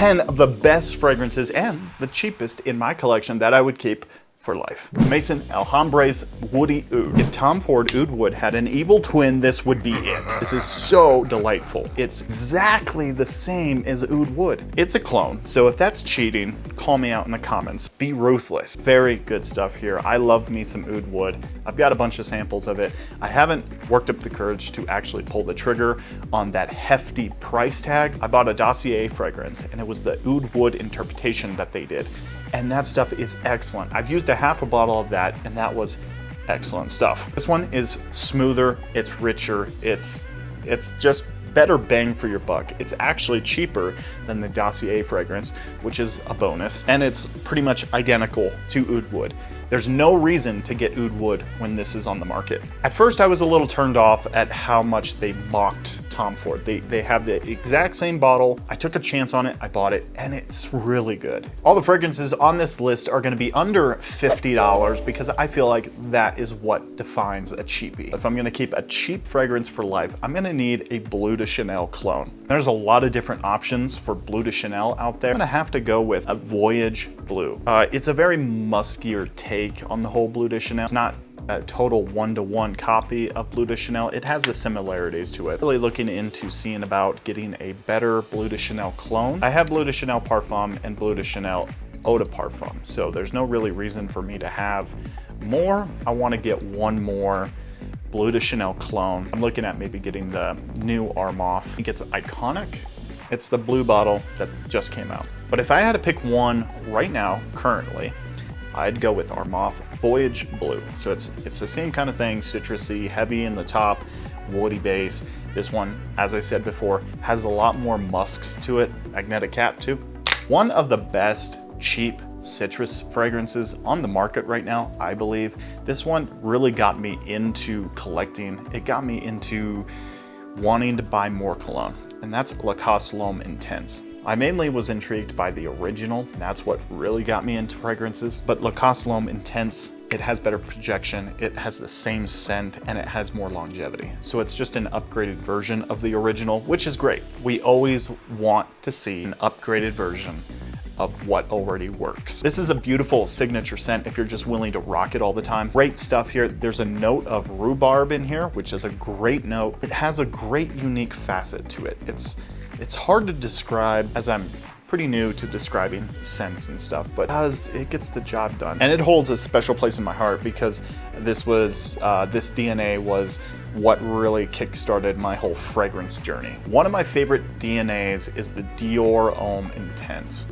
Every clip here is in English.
10 of the best fragrances and the cheapest in my collection that I would keep for life. Maison Alhambre's Woody Oud. If Tom Ford Oud Wood had an evil twin, this would be it. This is so delightful. It's exactly the same as Oud Wood. It's a clone, so if that's cheating, call me out in the comments. Be ruthless. Very good stuff here. I love me some Oud Wood. I've got a bunch of samples of it. I haven't worked up the courage to actually pull the trigger on that hefty price tag. I bought a Dossier fragrance, and it was the Oud Wood interpretation that they did. And that stuff is excellent. I've used a half a bottle of that, and that was excellent stuff. This one is smoother, it's richer, it's just better bang for your buck. It's actually cheaper than the Dossier fragrance, which is a bonus, and it's pretty much identical to Oud Wood. There's no reason to get Oud Wood when this is on the market. At first, I was a little turned off at how much they mocked Tom Ford. They have the exact same bottle. I took a chance on it, I bought it, and it's really good. All the fragrances on this list are gonna be under $50 because I feel like that is what defines a cheapie. If I'm gonna keep a cheap fragrance for life, I'm gonna need a Bleu de Chanel clone. There's a lot of different options for Bleu de Chanel out there. I'm gonna have to go with a Voyage Blue. It's a very muskier take on the whole Bleu de Chanel. It's not a total one-to-one copy of Bleu de Chanel. It has the similarities to it. Really looking into seeing about getting a better Bleu de Chanel clone. I have Bleu de Chanel Parfum and Bleu de Chanel Eau de Parfum, so there's no really reason for me to have more. I want to get one more Bleu de Chanel clone. I'm looking at maybe getting the new Armaf. I think it's iconic. It's the blue bottle that just came out. But if I had to pick one right now, currently, I'd go with Armaf Voyage Blue. So it's the same kind of thing, citrusy, heavy in the top, woody base. This one, as I said before, has a lot more musks to it, magnetic cap too. One of the best cheap citrus fragrances on the market right now, I believe. This one really got me into collecting. It got me into wanting to buy more cologne, and that's Lacoste L'Homme Intense. I mainly was intrigued by the original, and that's what really got me into fragrances. But Lacoste L'Homme Intense, it has better projection, it has the same scent, and it has more longevity. So it's just an upgraded version of the original, which is great. We always want to see an upgraded version of what already works. This is a beautiful signature scent if you're just willing to rock it all the time. Great stuff here. There's a note of rhubarb in here, which is a great note. It has a great unique facet to it. It's hard to describe, as I'm pretty new to describing scents and stuff, but it gets the job done. And it holds a special place in my heart because this DNA was what really kickstarted my whole fragrance journey. One of my favorite DNAs is the Dior Homme Intense.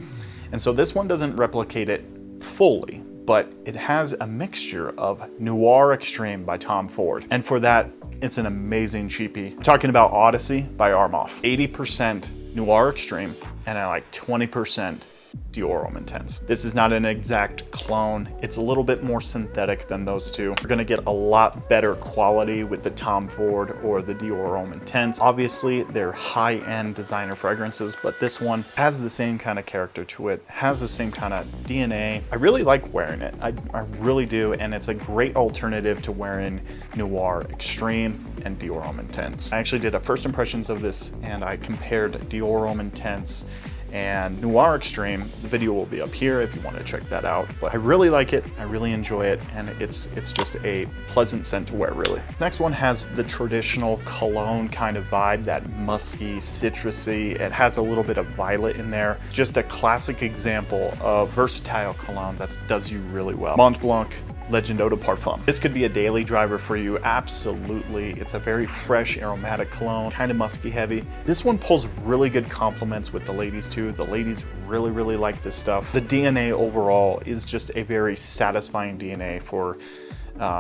And so this one doesn't replicate it fully, but it has a mixture of Noir Extreme by Tom Ford. And for that, it's an amazing cheapie. I'm talking about Odyssey by Armaf. 80% Noir Extreme and like 20% Dior Homme Intense. This is not an exact clone. It's a little bit more synthetic than those two. You're gonna get a lot better quality with the Tom Ford or the Dior Homme Intense. Obviously, they're high-end designer fragrances, but this one has the same kind of character to it, has the same kind of DNA. I really like wearing it. I really do, and it's a great alternative to wearing Noir Extreme and Dior Homme Intense. I actually did a first impressions of this, and I compared Dior Homme Intense and Noir Extreme. The video will be up here if you want to check that out. But I really like it, I really enjoy it, and it's just a pleasant scent to wear, really. Next one has the traditional cologne kind of vibe, that musky, citrusy. It has a little bit of violet in there. Just a classic example of versatile cologne that does you really well. Mont Blanc Legend Eau de Parfum. This could be a daily driver for you, absolutely. It's a very fresh, aromatic cologne, kind of musky heavy. This one pulls really good compliments with the ladies too. The ladies really, really like this stuff. The DNA overall is just a very satisfying DNA for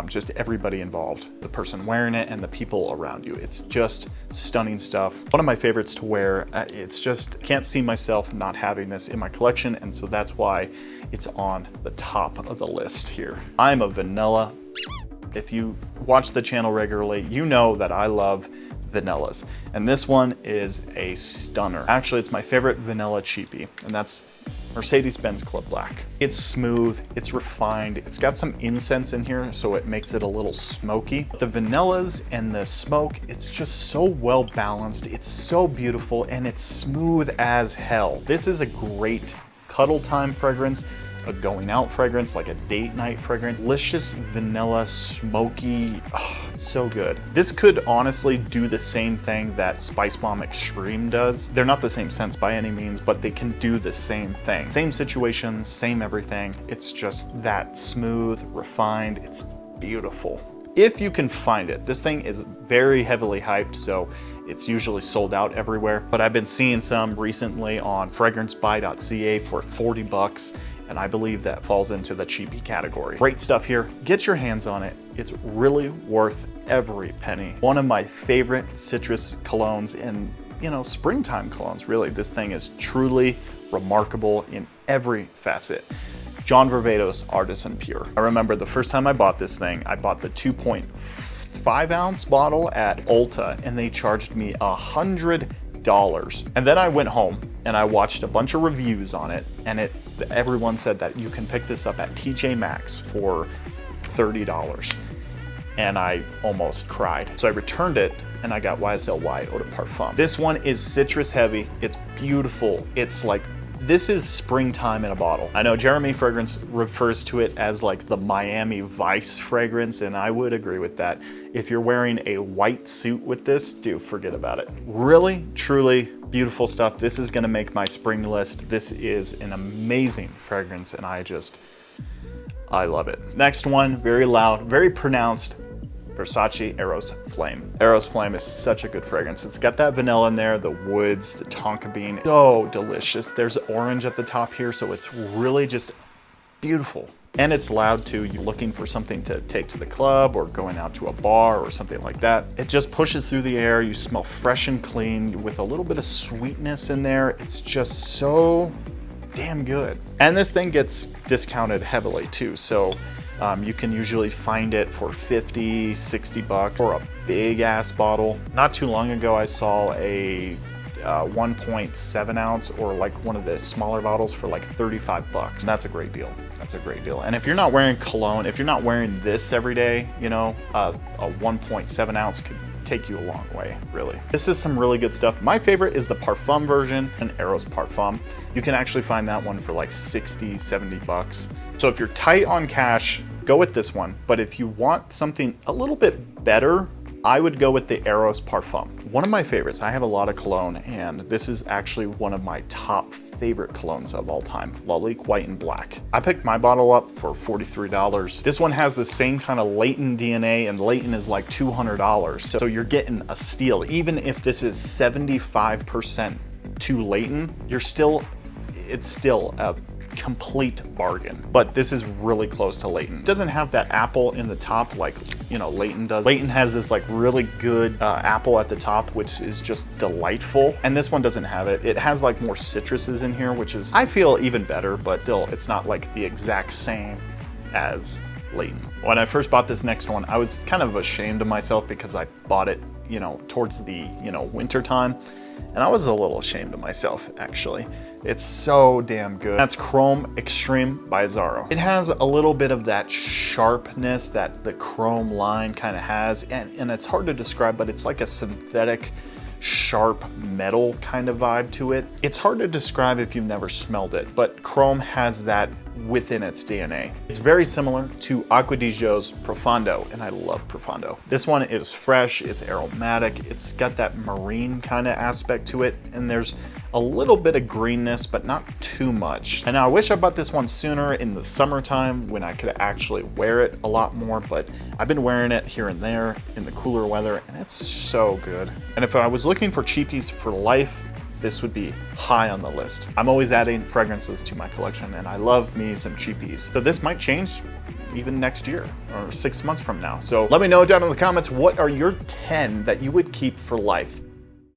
just everybody involved, the person wearing it and the people around you. It's just stunning stuff. One of my favorites to wear. It's just, can't see myself not having this in my collection, and so that's why it's on the top of the list here. I'm a vanilla. If you watch the channel regularly, you know that I love vanillas, and this one is a stunner. Actually, it's my favorite vanilla cheapie, and that's Mercedes-Benz Club Black. It's smooth, it's refined, it's got some incense in here, so it makes it a little smoky. The vanillas and the smoke, it's just so well balanced, it's so beautiful, and it's smooth as hell. This is a great cuddle time fragrance, a going out fragrance, like a date night fragrance. Delicious vanilla, smoky, oh, it's so good. This could honestly do the same thing that Spice Bomb Extreme does. They're not the same scents by any means, but they can do the same thing. Same situation, same everything. It's just that smooth, refined, it's beautiful. If you can find it, this thing is very heavily hyped, so it's usually sold out everywhere, but I've been seeing some recently on fragrancebuy.ca for 40 bucks. And I believe that falls into the cheapie category. Great stuff here. Get your hands on it. It's really worth every penny. One of my favorite citrus colognes and, springtime colognes, really. This thing is truly remarkable in every facet. John Varvatos Artisan Pure. I remember the first time I bought this thing, I bought the 2.5 ounce bottle at Ulta, and they charged me $100. And then I went home and I watched a bunch of reviews on it, and everyone said that you can pick this up at TJ Maxx for $30. And I almost cried. So I returned it and I got YSL Eau de Parfum. This one is citrus heavy. It's beautiful. It's like, this is springtime in a bottle. I know Jeremy Fragrance refers to it as like the Miami Vice fragrance, and I would agree with that. If you're wearing a white suit with this, dude, forget about it. Really, truly beautiful stuff. This is gonna make my spring list. This is an amazing fragrance, and I love it. Next one, very loud, very pronounced, Versace Eros Flame. Eros Flame is such a good fragrance. It's got that vanilla in there, the woods, the tonka bean. So delicious. There's orange at the top here, so it's really just beautiful. And it's loud too. You're looking for something to take to the club or going out to a bar or something like that. It just pushes through the air. You smell fresh and clean with a little bit of sweetness in there. It's just so damn good. And this thing gets discounted heavily too. So you can usually find it for 50, 60 bucks for a big ass bottle. Not too long ago, I saw a 1.7 ounce or like one of the smaller bottles for like 35 bucks. That's a great deal. That's a great deal. And if you're not wearing cologne, if you're not wearing this every day, a 1.7 ounce could take you a long way, really. This is some really good stuff. My favorite is the Parfum version, an Eros Parfum. You can actually find that one for like 60, 70 bucks. So if you're tight on cash, go with this one. But if you want something a little bit better, I would go with the Eros Parfum. One of my favorites. I have a lot of cologne, and this is actually one of my top favorite colognes of all time, Lalique White and Black. I picked my bottle up for $43. This one has the same kind of Layton DNA, and Layton is like $200. So you're getting a steal. Even if this is 75% to Layton, it's still a complete bargain. But this is really close to Layton. It doesn't have that apple in the top like Layton does. Layton has this like really good apple at the top, which is just delightful, and this one doesn't have it. It has like more citruses in here, which is, I feel, even better, but still it's not like the exact same as Layton. When I first bought this next one, I was kind of ashamed of myself because I bought it towards the winter time, and I was a little ashamed of myself, actually. It's so damn good. That's Chrome Extreme by Azzaro. It has a little bit of that sharpness that the chrome line kind of has, and it's hard to describe, but it's like a synthetic sharp metal kind of vibe to it. It's hard to describe if you've never smelled it, but chrome has that within its DNA. It's very similar to Acqua di Gio's Profondo, and I love Profondo. This one is fresh, it's aromatic, it's got that marine kind of aspect to it, and there's a little bit of greenness, but not too much. And I wish I bought this one sooner in the summertime when I could actually wear it a lot more, but I've been wearing it here and there in the cooler weather, and it's so good. And if I was looking for cheapies for life, this would be high on the list. I'm always adding fragrances to my collection, and I love me some cheapies. So this might change even next year or 6 months from now. So let me know down in the comments, what are your 10 that you would keep for life?